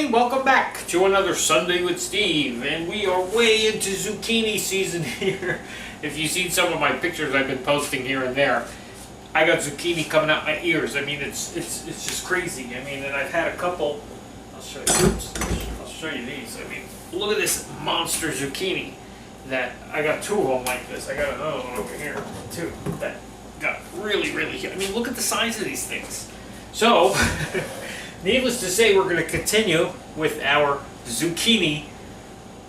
everybody, welcome back to another Sunday with Steve, and we are way into zucchini season here. If you've seen some of my pictures I've been posting here and there, I got zucchini coming out my ears. I mean, it's just crazy. I mean, and I've had a couple. I'll show you. Oops, I'll show you these. I mean, look at this monster zucchini. That I got two of them like this. I got another one over here too. That got really huge. I mean, look at the size of these things. So. Needless to say, we're going to continue with our zucchini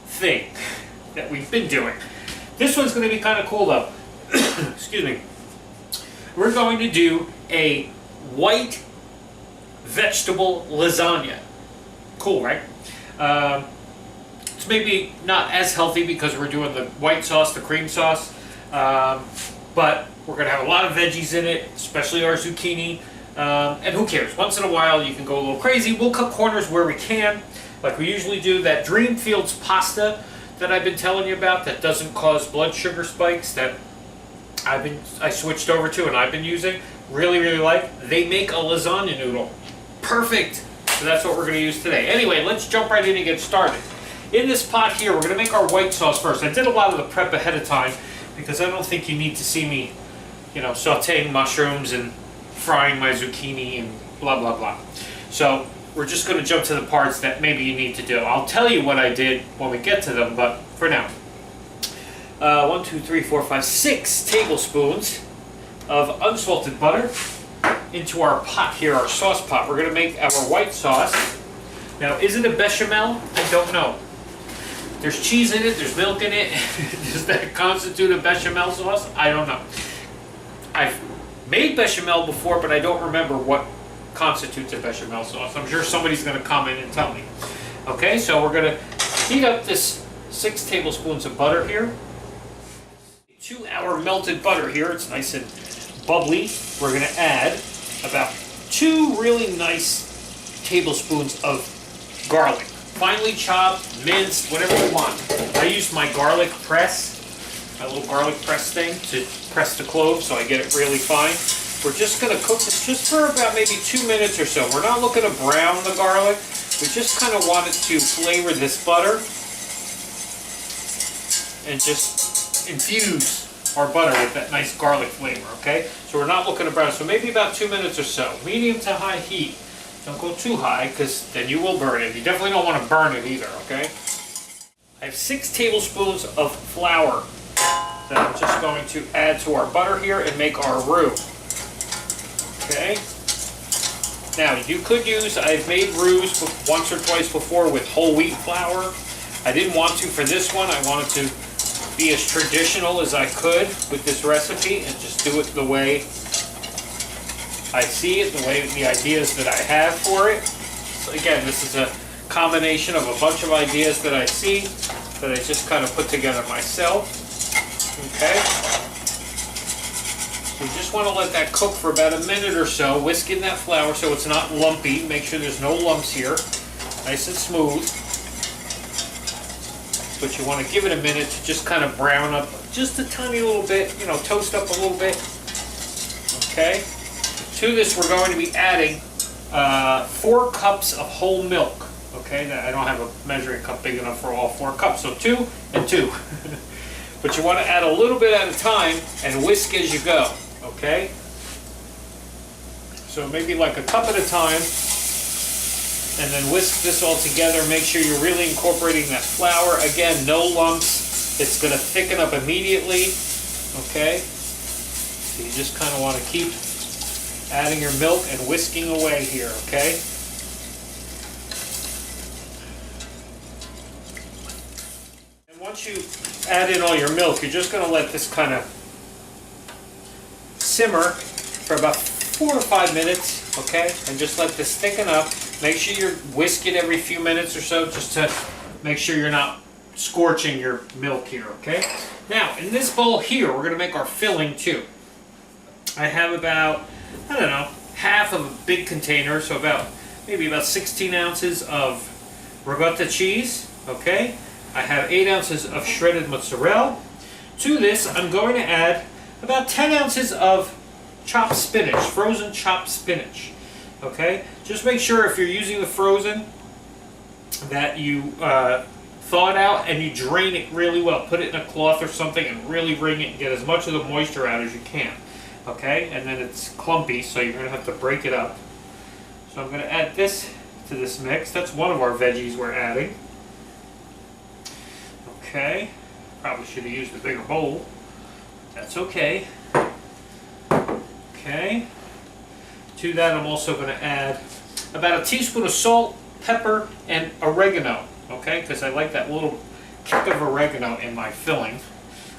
thing that we've been doing. This one's going to be kind of cool though. Excuse me. We're going to do a white vegetable lasagna. Cool, right? It's maybe not as healthy because we're doing the white sauce, the cream sauce, but we're going to have a lot of veggies in it, especially our zucchini. And who cares? Once in a while you can go a little crazy. We'll cut corners where we can, like we usually do. That Dreamfields pasta that I've been telling you about that doesn't cause blood sugar spikes that I switched over to and I've been using. Really like. They make a lasagna noodle. Perfect! So that's what we're going to use today. Anyway, let's jump right in and get started. In this pot here, we're going to make our white sauce first. I did a lot of the prep ahead of time because I don't think you need to see me, sauteing mushrooms and frying my zucchini and blah blah blah. So we're just going to jump to the parts that maybe you need to do. I'll tell you what I did when we get to them, but for now. 1, 2, 3, 4, 5, 6 tablespoons of unsalted butter into our pot here, our sauce pot. We're going to make our white sauce. Now, is it a bechamel? I don't know. There's cheese in it, there's milk in it. Does that constitute a bechamel sauce? I don't know. I've made bechamel before, but I don't remember what constitutes a bechamel sauce. I'm sure somebody's going to comment and tell me. Okay, so we're going to heat up this 6 tablespoons of butter here. 2 hour melted butter here. It's nice and bubbly. We're going to add about 2 really nice tablespoons of garlic. Finely chopped, minced, whatever you want. I use my garlic press, my little garlic press thing to press the cloves so I get it really fine. We're just going to cook this just for about maybe 2 minutes or so. We're not looking to brown the garlic. We just kind of want it to flavor this butter and just infuse our butter with that nice garlic flavor, okay? So we're not looking to brown it. So maybe about 2 minutes or so. Medium to high heat. Don't go too high because then you will burn it. You definitely don't want to burn it either, okay? I have 6 tablespoons of flour that I'm just going to add to our butter here and make our roux. Okay. Now you could use, I've made roux once or twice before with whole wheat flour. I didn't want to for this one. I wanted to be as traditional as I could with this recipe and just do it the way I see it, the ideas that I have for it. So again, this is a combination of a bunch of ideas that I see that I just kind of put together myself. Okay, we just want to let that cook for about a minute or so, whisk in that flour so it's not lumpy. Make sure there's no lumps here, nice and smooth. But you want to give it a minute to just kind of brown up just a tiny little bit, toast up a little bit. Okay, to this we're going to be adding 4 cups of whole milk. Okay, I don't have a measuring cup big enough for all 4 cups, so 2 and 2. But you want to add a little bit at a time and whisk as you go, okay? So maybe like a cup at a time, and then whisk this all together. Make sure you're really incorporating that flour. Again, no lumps. It's going to thicken up immediately, okay? So you just kind of want to keep adding your milk and whisking away here, okay? Once you add in all your milk, you're just going to let this kind of simmer for about 4 to 5 minutes, okay? And just let this thicken up. Make sure you're whisking every few minutes or so just to make sure you're not scorching your milk here, okay? Now, in this bowl here, we're going to make our filling too. I have about, I don't know, half of a big container, so maybe about 16 ounces of ricotta cheese, okay? I have 8 ounces of shredded mozzarella. To this, I'm going to add about 10 ounces of chopped spinach, frozen chopped spinach. Okay? Just make sure if you're using the frozen, that you thaw it out and you drain it really well. Put it in a cloth or something and really wring it and get as much of the moisture out as you can. Okay, and then it's clumpy, so you're going to have to break it up. So I'm going to add this to this mix. That's one of our veggies we're adding. Okay, probably should have used a bigger bowl. That's okay. Okay, to that I'm also going to add about a teaspoon of salt, pepper, and oregano. Okay, because I like that little kick of oregano in my filling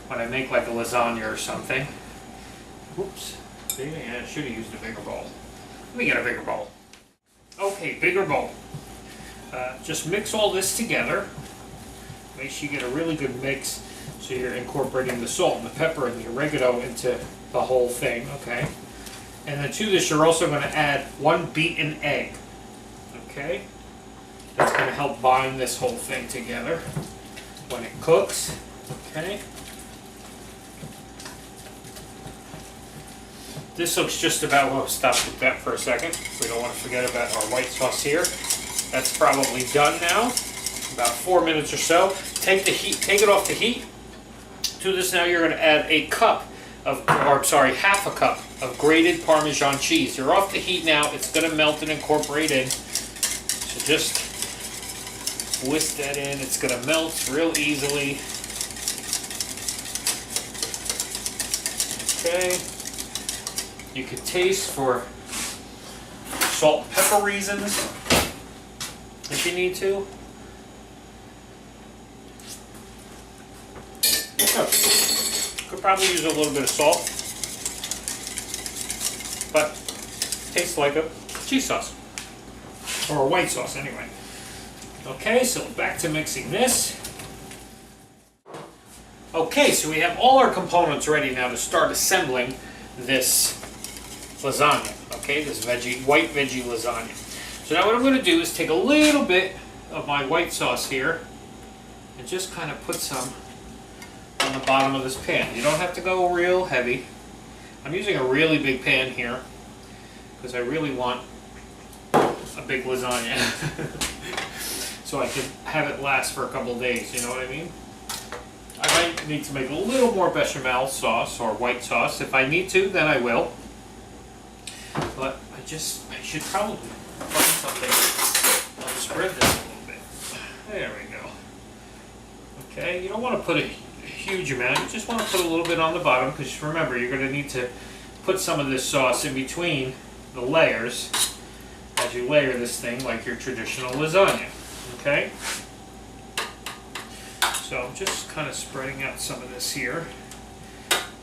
when I make like a lasagna or something. Whoops, see, yeah, I should have used a bigger bowl. Let me get a bigger bowl. Okay, bigger bowl. Just mix all this together. Make sure you get a really good mix so you're incorporating the salt and the pepper and the oregano into the whole thing, okay? And then to this you're also going to add 1 beaten egg, okay? That's going to help bind this whole thing together when it cooks, okay? This looks just about, well, stop with that for a second. We don't want to forget about our white sauce here. That's probably done now, about 4 minutes or so. Take it off the heat. To this now you're going to add a cup of, or sorry, half a cup of grated Parmesan cheese. You're off the heat now. It's going to melt and incorporate in. So just whisk that in. It's going to melt real easily. Okay. You can taste for salt and pepper reasons if you need to. Oh, could probably use a little bit of salt, but tastes like a cheese sauce, or a white sauce anyway. Okay, so back to mixing this. Okay, so we have all our components ready now to start assembling this lasagna, okay, this white veggie lasagna. So now what I'm going to do is take a little bit of my white sauce here and just kind of put some on the bottom of this pan. You don't have to go real heavy. I'm using a really big pan here because I really want a big lasagna so I can have it last for a couple of days, you know what I mean? I might need to make a little more bechamel sauce or white sauce. If I need to, then I will. But I should probably find something. I'll spread this a little bit. There we go. Okay, you don't want to put a huge amount. You just want to put a little bit on the bottom because remember, you're going to need to put some of this sauce in between the layers as you layer this thing like your traditional lasagna. Okay? So I'm just kind of spreading out some of this here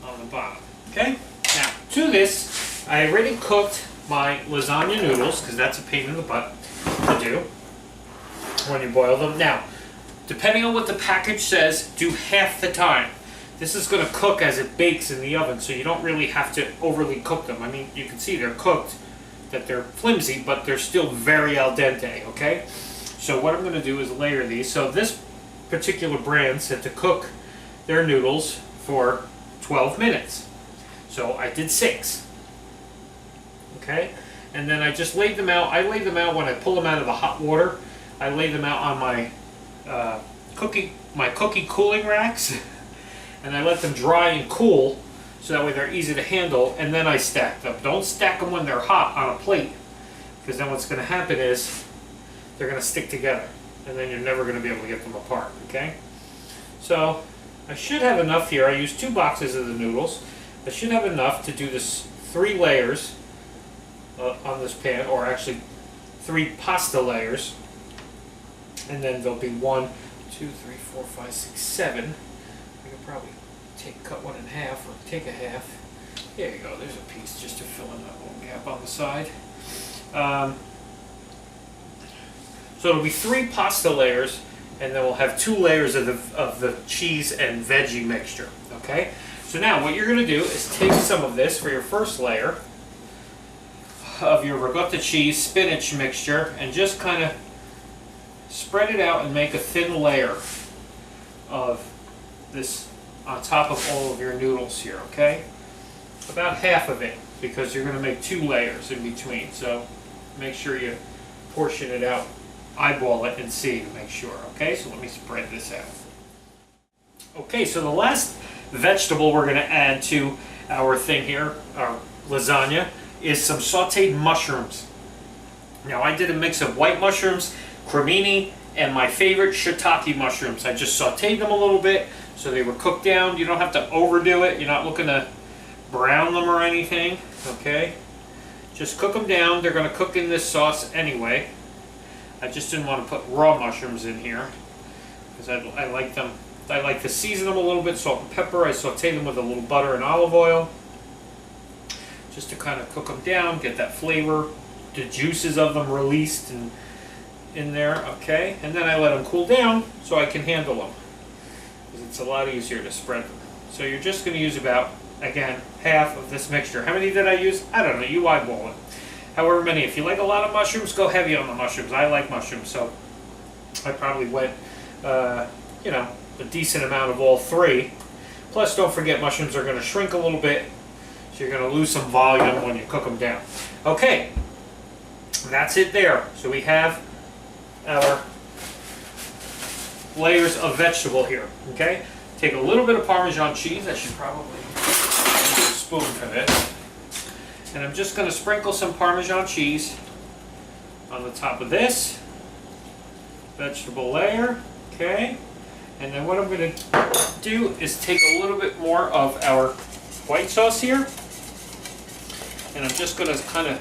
on the bottom. Okay? Now, to this, I already cooked my lasagna noodles, because that's a pain in the butt to do when you boil them. Now, depending on what the package says, do half the time. This is going to cook as it bakes in the oven, so you don't really have to overly cook them. I mean, you can see they're cooked, that they're flimsy, but they're still very al dente, okay? So what I'm going to do is layer these. So this particular brand said to cook their noodles for 12 minutes. So I did 6. Okay? And then I just laid them out. I lay them out when I pull them out of the hot water. I lay them out on my cookie cooling racks. And I let them dry and cool so that way they're easy to handle, and then I stack them. Don't stack them when they're hot on a plate, because then what's going to happen is they're going to stick together, and then you're never going to be able to get them apart, okay? So I should have enough here. I used 2 boxes of the noodles. I should have enough to do this 3 layers on this pan, or actually 3 pasta layers, and then there'll be 1, 2, 3, 4, 5, 6, 7. I could probably cut one in half, or take a half. There you go, there's a piece just to fill in that little gap on the side. So it'll be 3 pasta layers, and then we'll have 2 layers of the cheese and veggie mixture, okay? So now what you're going to do is take some of this for your first layer of your ricotta cheese spinach mixture and just kind of spread it out and make a thin layer of this on top of all of your noodles here, okay? About half of it, because you're going to make 2 layers in between, so make sure you portion it out eyeball it and see to make sure. Okay, so let me spread this out. Okay, so the last vegetable we're going to add to our thing here, our lasagna, is some sauteed mushrooms. Now I did a mix of white mushrooms, cremini, and my favorite shiitake mushrooms. I just sauteed them a little bit so they were cooked down. You don't have to overdo it. You're not looking to brown them or anything. Okay, just cook them down. They're going to cook in this sauce anyway. I just didn't want to put raw mushrooms in here because I like them. I like to season them a little bit, salt and pepper. I saute them with a little butter and olive oil just to kind of cook them down, get that flavor, the juices of them released in there, okay? And then I let them cool down so I can handle them because it's a lot easier to spread them. So you're just going to use about, again, half of this mixture. How many did I use? I don't know. You eyeball it. However many. If you like a lot of mushrooms, go heavy on the mushrooms. I like mushrooms, so I probably went, you know, a decent amount of all three. Plus, don't forget, mushrooms are going to shrink a little bit, so you're going to lose some volume when you cook them down. Okay, that's it there. So we have our layers of vegetable here. Okay, take a little bit of Parmesan cheese. I should probably use a spoon for this. And I'm just going to sprinkle some Parmesan cheese on the top of this vegetable layer. Okay. And then what I'm going to do is take a little bit more of our white sauce here. And I'm just going to kind of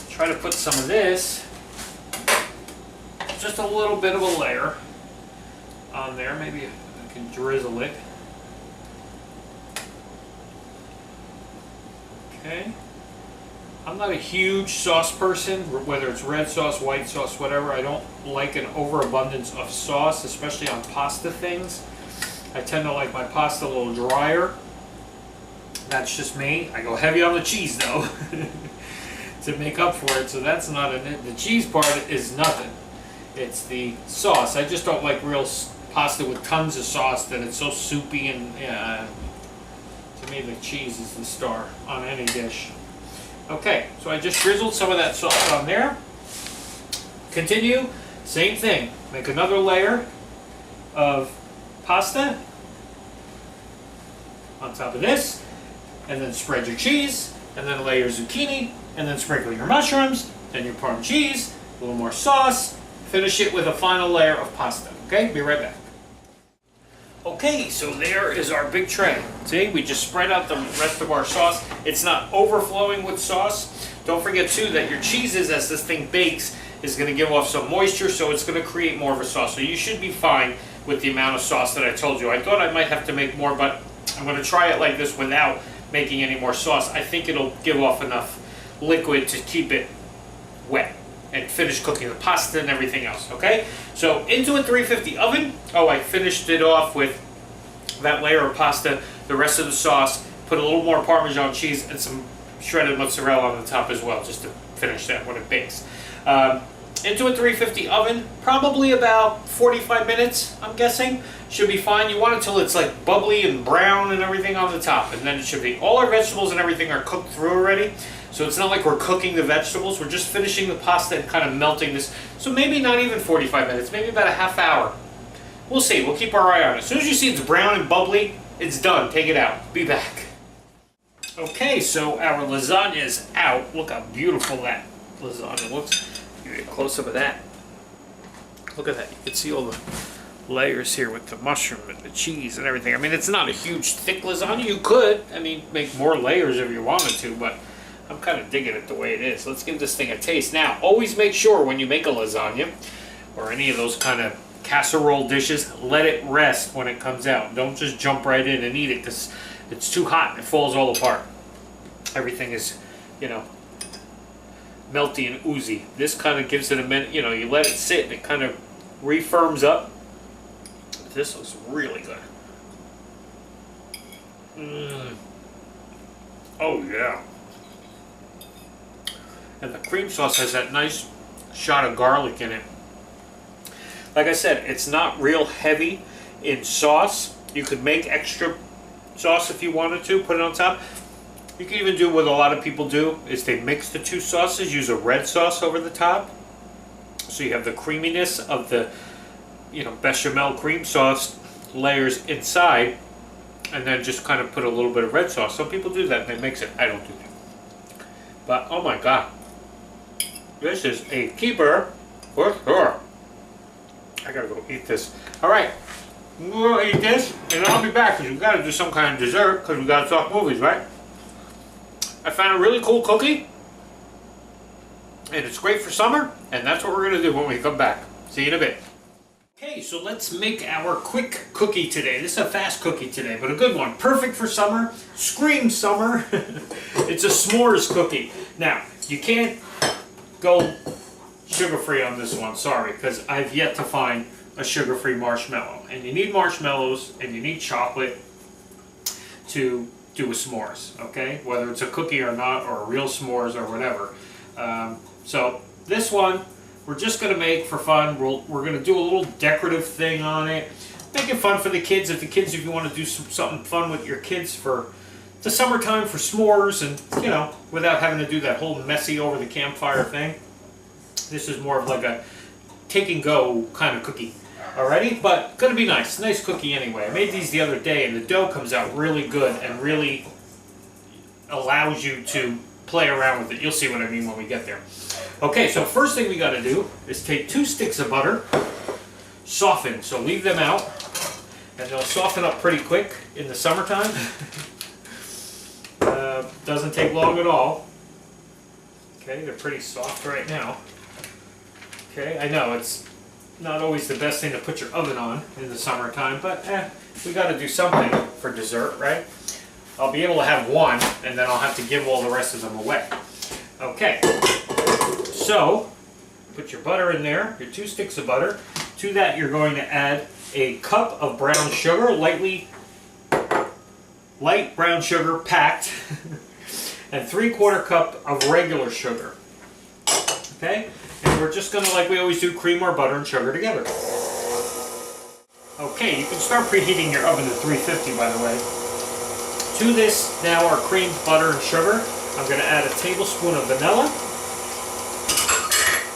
try to put some of this, just a little bit of a layer on there. Maybe I can drizzle it. Okay. I'm not a huge sauce person, whether it's red sauce, white sauce, whatever. I don't like an overabundance of sauce, especially on pasta things. I tend to like my pasta a little drier. That's just me. I go heavy on the cheese though to make up for it, so that's not it. The cheese part is nothing. It's the sauce. I just don't like real pasta with tons of sauce that it's so soupy, and to me the cheese is the star on any dish. Okay, so I just drizzled some of that sauce on there. Continue, same thing. Make another layer of pasta on top of this, and then spread your cheese, and then lay your zucchini, and then sprinkle your mushrooms, then your Parm cheese, a little more sauce. Finish it with a final layer of pasta. Okay, be right back. Okay, so there is our big tray. See, we just spread out the rest of our sauce. It's not overflowing with sauce. Don't forget too that your cheeses, as this thing bakes, is going to give off some moisture, so it's going to create more of a sauce. So you should be fine with the amount of sauce that I told you. I thought I might have to make more, but I'm going to try it like this without making any more sauce. I think it'll give off enough liquid to keep it wet and finish cooking the pasta and everything else, okay? So into a 350 oven. Oh, I finished it off with that layer of pasta, the rest of the sauce, put a little more Parmesan cheese and some shredded mozzarella on the top as well, just to finish that when it bakes. Into a 350 oven, probably about 45 minutes, I'm guessing. Should be fine. You want it till it's like bubbly and brown and everything on the top, and then it should be. All our vegetables and everything are cooked through already, so it's not like we're cooking the vegetables. We're just finishing the pasta and kind of melting this. So maybe not even 45 minutes, maybe about a half hour. We'll see. We'll keep our eye on it. As soon as you see it's brown and bubbly, it's done. Take it out. Be back. Okay, so our lasagna is out. Look how beautiful that lasagna looks. Give you a close-up of that. Look at that. You can see all the layers here with the mushroom and the cheese and everything. I mean, it's not a huge, thick lasagna. You could, I mean, make more layers if you wanted to, but I'm kind of digging it the way it is. Let's give this thing a taste. Now, always make sure when you make a lasagna or any of those kind of casserole dishes, let it rest when it comes out. Don't just jump right in and eat it because it's too hot and it falls all apart. Everything is, you know, melty and oozy. This kind of gives it a minute, you know, you let it sit and it kind of refirms up. This looks really good. Oh yeah. And the cream sauce has that nice shot of garlic in it. Like I said, it's not real heavy in sauce. You could make extra sauce if you wanted to, put it on top. You can even do what a lot of people do, is they mix the two sauces, use a red sauce over the top. So you have the creaminess of the, bechamel cream sauce layers inside, and then just kind of put a little bit of red sauce. Some people do that and they mix it. I don't do that. But oh my god, this is a keeper for sure. I gotta go eat this. All right, I'm gonna eat this, and then I'll be back because we gotta do some kind of dessert because we gotta talk movies, right? I found a really cool cookie, and it's great for summer, and that's what we're gonna do when we come back. See you in a bit. Okay, so let's make our quick cookie today. This is a fast cookie today, but a good one. Perfect for summer. Scream summer. It's a s'mores cookie. Now, you can't go sugar-free on this one, sorry, because I've yet to find a sugar-free marshmallow. And you need marshmallows and you need chocolate to do a s'mores, okay? Whether it's a cookie or not, or a real s'mores or whatever. So this one, we're just going to make for fun. We're going to do a little decorative thing on it. Make it fun for the kids. If you want to do something fun with your kids for the summertime for s'mores and, without having to do that whole messy over the campfire thing. This is more of like a take and go kind of cookie. Alrighty? But going to be nice. Nice cookie anyway. I made these the other day and the dough comes out really good and really allows you to play around with it. You'll see what I mean when we get there. Okay, so first thing we got to do is take 2 sticks of butter, soften, so leave them out, and they'll soften up pretty quick in the summertime. Doesn't take long at all. Okay, they're pretty soft right now. Okay, I know it's not always the best thing to put your oven on in the summertime, but we got to do something for dessert, right? I'll be able to have one, and then I'll have to give all the rest of them away. Okay. So, put your butter in there, your 2 sticks of butter. To that you're going to add a cup of brown sugar, light brown sugar packed, and 3/4 cup of regular sugar. Okay? And we're just going to, like we always do, cream our butter and sugar together. Okay, you can start preheating your oven to 350, by the way. To this now our creamed butter and sugar. I'm going to add a tablespoon of vanilla.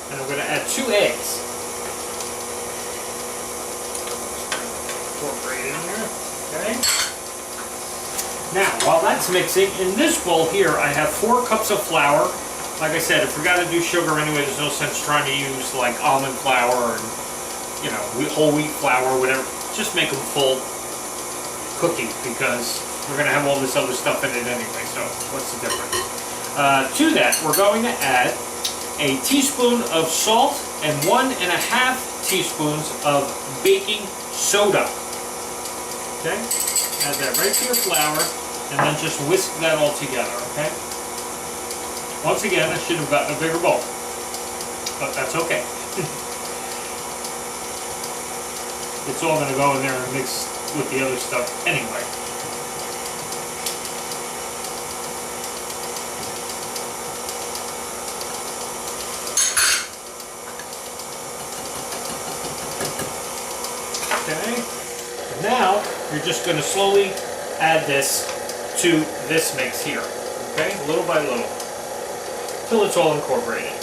And I'm going to add 2 eggs. Incorporate in there. Okay. Now, while that's mixing, in this bowl here I have 4 cups of flour. Like I said, if we got to do sugar anyway, there's no sense trying to use like almond flour and whole wheat flour, whatever. Just make them full cookie because we're going to have all this other stuff in it anyway. So what's the difference? To that, we're going to add a teaspoon of salt and 1.5 teaspoons of baking soda. Okay? Add that right to your flour and then just whisk that all together, okay? Once again, I should have gotten a bigger bowl, but that's okay. It's all going to go in there and mix with the other stuff anyway. Okay, and now you're just going to slowly add this to this mix here, okay, little by little, till it's all incorporated.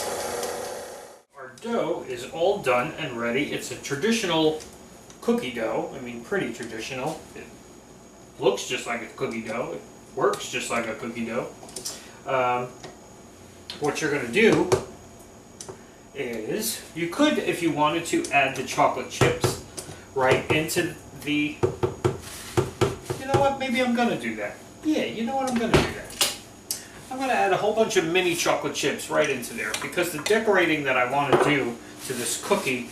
Our dough is all done and ready. It's a traditional cookie dough, I mean pretty traditional. It looks just like a cookie dough, it works just like a cookie dough. What you're going to do is, you could, if you wanted to, add the chocolate chips right into the, you know what, maybe I'm going to do that. Yeah, you know what, I'm going to do that. I'm going to add a whole bunch of mini chocolate chips right into there, because the decorating that I want to do to this cookie,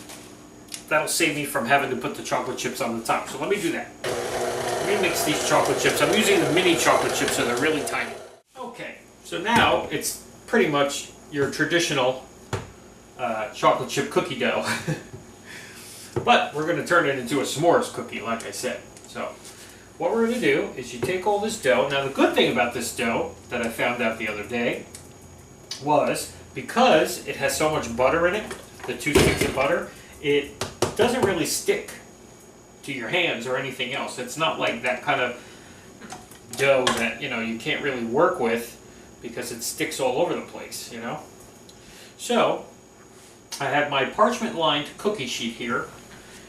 that'll save me from having to put the chocolate chips on the top. So let me do that. Let me mix these chocolate chips. I'm using the mini chocolate chips, so they're really tiny. Okay, so now it's pretty much your traditional chocolate chip cookie dough. But we're going to turn it into a s'mores cookie, like I said. So what we're going to do is you take all this dough. Now the good thing about this dough that I found out the other day was, because it has so much butter in it, the 2 sticks of butter, it doesn't really stick to your hands or anything else. It's not like that kind of dough that, you can't really work with because it sticks all over the place, So I have my parchment lined cookie sheet here,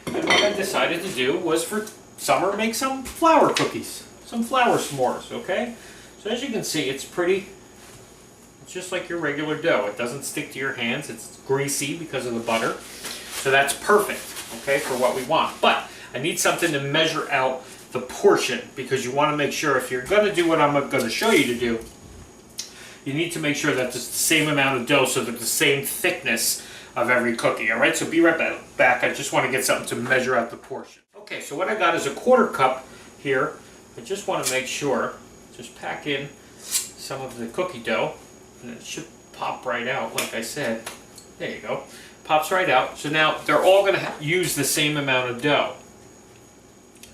and what I decided to do was for summer make some flour cookies, some flour s'mores, okay? So as you can see, it's just like your regular dough. It doesn't stick to your hands, it's greasy because of the butter. So that's perfect, okay, for what we want. But I need something to measure out the portion, because you want to make sure if you're going to do what I'm going to show you to do, you need to make sure that it's the same amount of dough so that the same thickness of every cookie. All right, so be right back. I just want to get something to measure out the portion. Okay, so what I got is a 1/4 cup here. I just want to make sure, just pack in some of the cookie dough, and it should pop right out, like I said. There you go. Pops right out. So now they're all going to use the same amount of dough.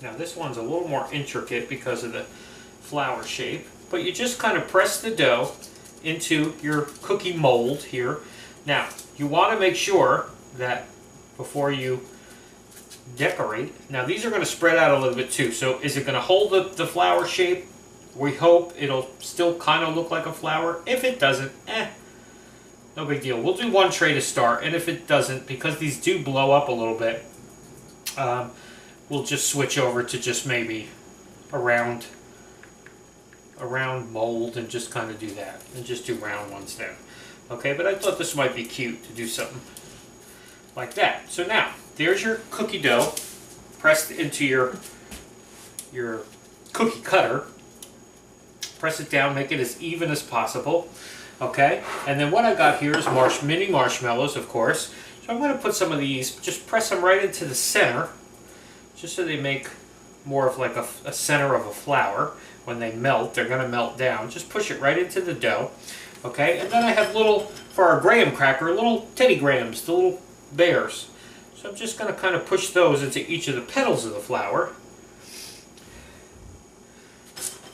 Now this one's a little more intricate because of the flower shape, but you just kind of press the dough into your cookie mold here. Now, you want to make sure that before you decorate, now these are going to spread out a little bit too, so is it going to hold the flower shape? We hope it'll still kind of look like a flower. If it doesn't, no big deal. We'll do 1 tray to start, and if it doesn't, because these do blow up a little bit, we'll just switch over to just maybe a round mold and just kind of do that, and just do round ones then. Okay, but I thought this might be cute to do something like that. So now, there's your cookie dough pressed into your cookie cutter. Press it down, make it as even as possible. Okay, and then what I got here is mini marshmallows, of course. So I'm going to put some of these, just press them right into the center, just so they make more of like a center of a flower. When they melt, they're going to melt down. Just push it right into the dough. Okay, and then I have for our graham cracker, little Teddy Grahams, the little bears. So I'm just going to kind of push those into each of the petals of the flower.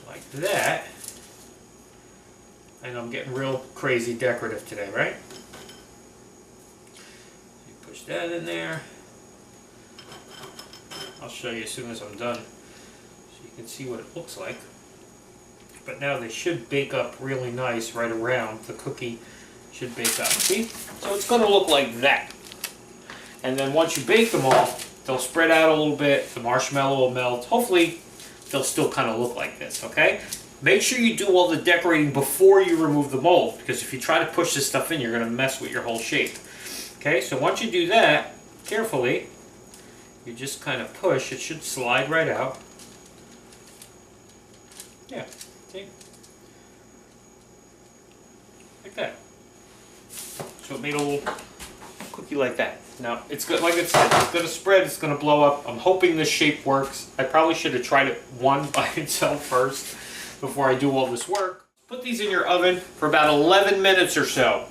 Like that. I know I'm getting real crazy decorative today, right? You push that in there. I'll show you as soon as I'm done, so you can see what it looks like. But now they should bake up really nice right around. The cookie should bake up. See? So it's going to look like that. And then once you bake them all, they'll spread out a little bit. The marshmallow will melt. Hopefully, they'll still kind of look like this, okay? Make sure you do all the decorating before you remove the mold, because if you try to push this stuff in, you're going to mess with your whole shape. Okay, so once you do that, carefully, you just kind of push. It should slide right out. Yeah, see? Like that. So it made a little cookie like that. Now, it's good, like I said, it's going to spread, it's going to blow up. I'm hoping this shape works. I probably should have tried it one by itself first before I do all this work. Put these in your oven for about 11 minutes or so,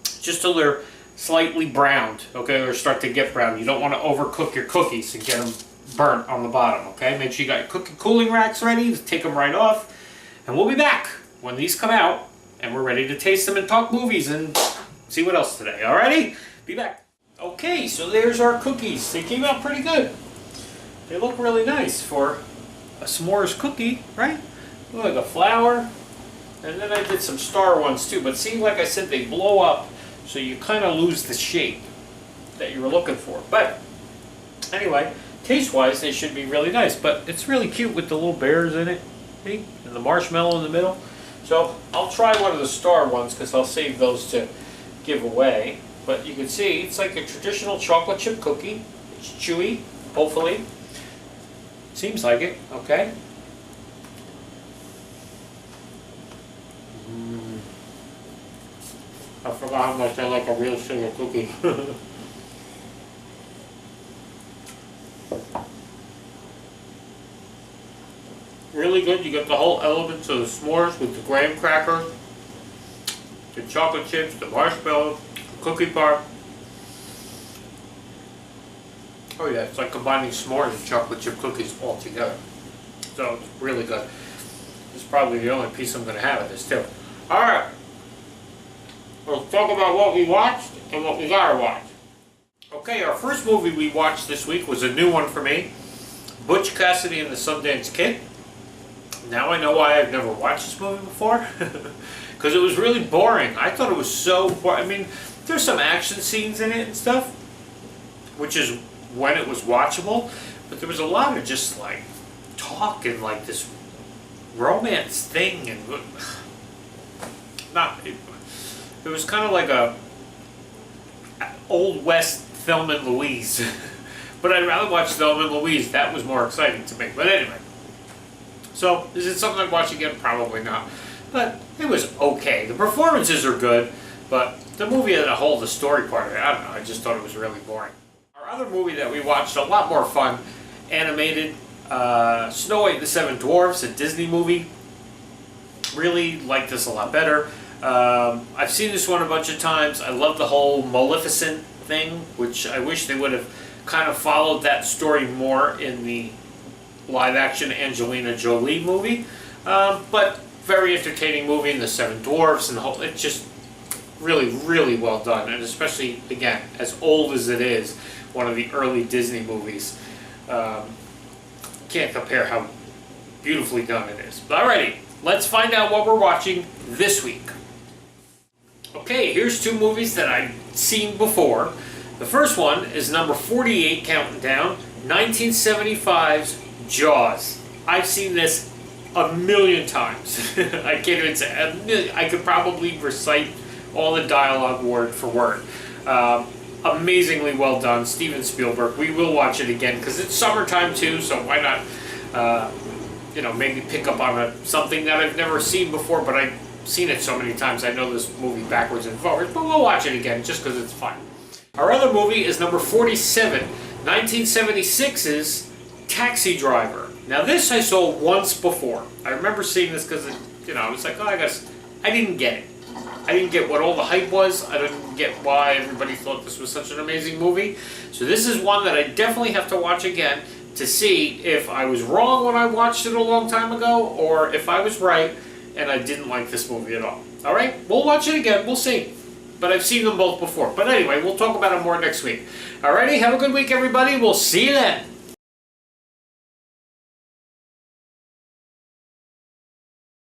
just till they're slightly browned, okay, or start to get brown. You don't want to overcook your cookies and get them burnt on the bottom, okay? Make sure you got your cookie cooling racks ready to take them right off, and we'll be back when these come out and we're ready to taste them and talk movies and see what else today. Alrighty? Be back. Okay, so there's our cookies. They came out pretty good. They look really nice for a s'mores cookie, right? Look like a flower. And then I did some star ones too, but see, like I said, they blow up, so you kind of lose the shape that you were looking for. But anyway, taste-wise, they should be really nice. But it's really cute with the little bears in it, see? And the marshmallow in the middle. So I'll try one of the star ones because I'll save those to give away. But you can see it's like a traditional chocolate chip cookie. It's chewy, hopefully. Seems like it, okay? I forgot how much I like a real sugar cookie. Really good. You get the whole elements of the s'mores with the graham cracker, the chocolate chips, the marshmallow, the cookie part. Oh yeah, it's like combining s'mores and chocolate chip cookies all together. So it's really good. This is probably the only piece I'm going to have of this too. Alright. Let's talk about what we watched and what we gotta watch. Okay, our first movie we watched this week was a new one for me. Butch Cassidy and the Sundance Kid. Now I know why I've never watched this movie before. Because it was really boring. I thought it was so boring. I mean, There's some action scenes in it and stuff, which is when it was watchable, but there was a lot of just like talk and like this romance thing, and it was kind of like a old west Thelma and Louise. But I'd rather watch Thelma and Louise. That was more exciting to me. But anyway, so is it something I'd watch again? Probably not. But it was okay. The performances are good, but the movie as a whole, the story part of it, I don't know, I just thought it was really boring. Our other movie that we watched, a lot more fun, animated, Snow White and the Seven Dwarfs, a Disney movie. Really liked this a lot better. I've seen this one a bunch of times. I love the whole Maleficent thing, which I wish they would have kind of followed that story more in the live-action Angelina Jolie movie. But very entertaining movie, and the Seven Dwarfs and the whole, it's just really, really well done, and especially, again, as old as it is, one of the early Disney movies. Can't compare how beautifully done it is. But alrighty, let's find out what we're watching this week. Okay, here's two movies that I've seen before. The first one is number 48, counting down, 1975's Jaws. I've seen this a million times. I can't even say a million. I could probably recite all the dialogue word for word. Amazingly well done, Steven Spielberg. We will watch it again because it's summertime too, so why not, maybe pick up on something that I've never seen before, but I've seen it so many times I know this movie backwards and forwards, but we'll watch it again just because it's fun. Our other movie is number 47, 1976's Taxi Driver. Now this I saw once before. I remember seeing this because, I was like, oh, I guess I didn't get it. I didn't get what all the hype was. I didn't get why everybody thought this was such an amazing movie. So this is one that I definitely have to watch again to see if I was wrong when I watched it a long time ago, or if I was right and I didn't like this movie at all. Alright, we'll watch it again, we'll see. But I've seen them both before. But anyway, we'll talk about it more next week. Alrighty, have a good week everybody, we'll see you then.